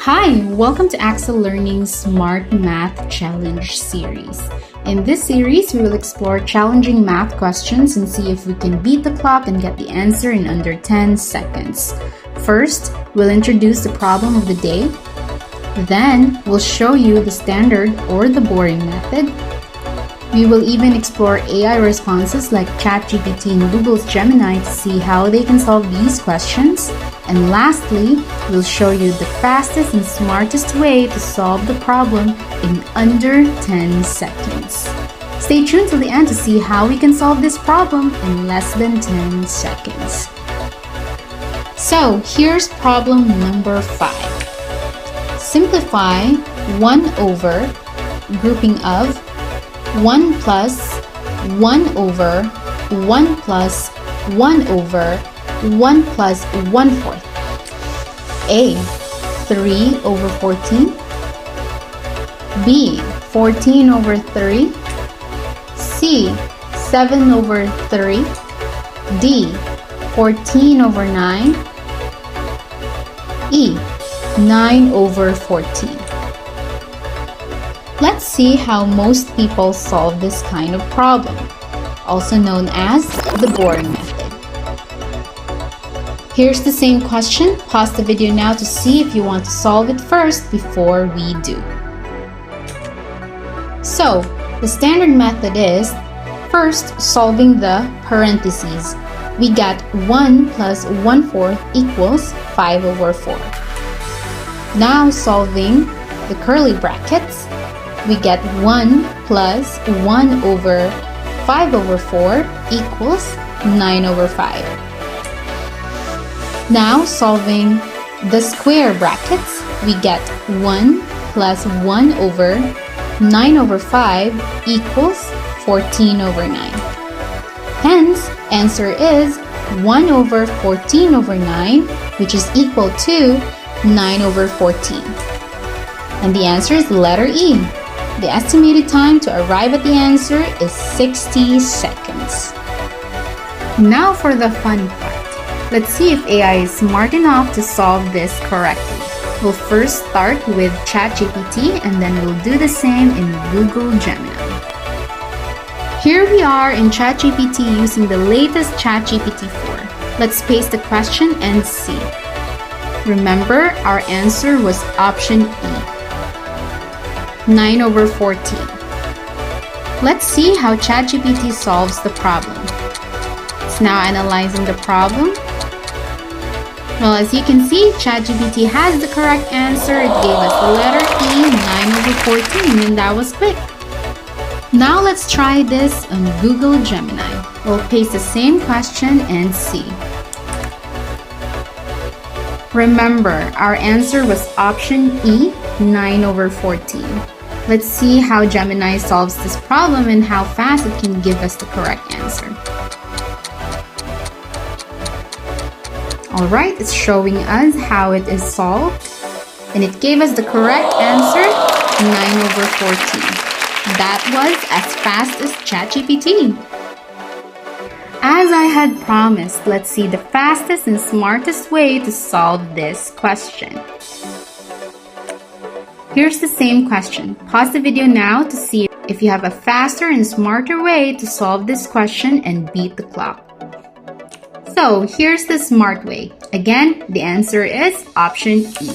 Hi, welcome to Axel Learning's Smart Math Challenge series. In this series, we will explore challenging math questions and see if we can beat the clock and get the answer in under 10 seconds. First, we'll introduce the problem of the day. Then, we'll show you the standard or the boring method. We will even explore AI responses like ChatGPT and Google's Gemini to see how they can solve these questions. And lastly, we'll show you the fastest and smartest way to solve the problem in under 10 seconds. Stay tuned till the end to see how we can solve this problem in less than 10 seconds. So, here's problem number 5. Simplify 1 over grouping of 1 plus 1 over 1 plus 1 over 1 plus 1/4. A. 3 over 14. B. 14 over 3. C. 7 over 3. D. 14 over 9. E. 9 over 14. Let's see how most people solve this kind of problem, also known as the boring method. Here's the same question. Pause the video now to see if you want to solve it first before we do. So, the standard method is first solving the parentheses. We got 1 plus 1/4 equals 5 over 4. Now solving the curly brackets, we get 1 plus 1 over 5 over 4 equals 9 over 5. Now solving the square brackets, we get 1 plus 1 over 9 over 5 equals 14 over 9. Hence, answer is 1 over 14 over 9, which is equal to 9 over 14. And the answer is letter E. The estimated time to arrive at the answer is 60 seconds. Now for the fun part. Let's see if AI is smart enough to solve this correctly. We'll first start with ChatGPT and then we'll do the same in Google Gemini. Here we are in ChatGPT using the latest ChatGPT 4. Let's paste the question and see. Remember, our answer was option E. 9 over 14. Let's see how ChatGPT solves the problem. It's now analyzing the problem. Well, as you can see, ChatGPT has the correct answer. It gave us the letter E, 9 over 14, and that was quick. Now let's try this on Google Gemini. We'll paste the same question and see. Remember, our answer was option E, 9 over 14. Let's see how Gemini solves this problem and how fast it can give us the correct answer. Alright, it's showing us how it is solved. And it gave us the correct answer, 9 over 14. That was as fast as ChatGPT. As I had promised, let's see the fastest and smartest way to solve this question. Here's the same question. Pause the video now to see if you have a faster and smarter way to solve this question and beat the clock. So here's the smart way. Again, the answer is option E.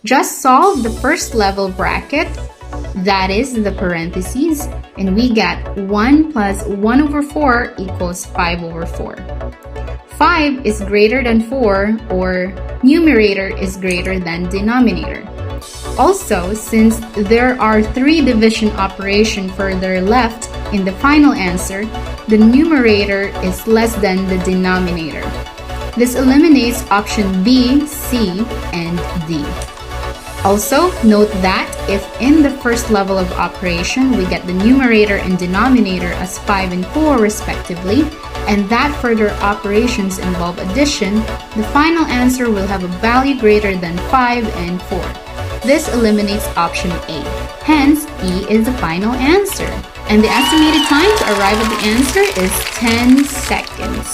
Just solve the first level bracket, that is the parentheses, and we get 1 plus 1 over 4 equals 5 over 4. 5 is greater than 4, or numerator is greater than denominator. Also, since there are 3 division operations further left in the final answer, the numerator is less than the denominator. This eliminates option B, C, and D. Also, note that if in the first level of operation we get the numerator and denominator as 5 and 4 respectively, and that further operations involve addition, the final answer will have a value greater than 5 and 4. This eliminates option A. Hence, E is the final answer. And the estimated time to arrive at the answer is 10 seconds.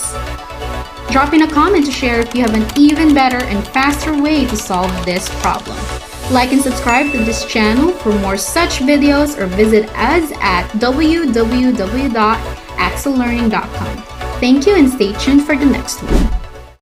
Drop in a comment to share if you have an even better and faster way to solve this problem. Like and subscribe to this channel for more such videos, or visit us at www.axellearning.com. Thank you and stay tuned for the next one.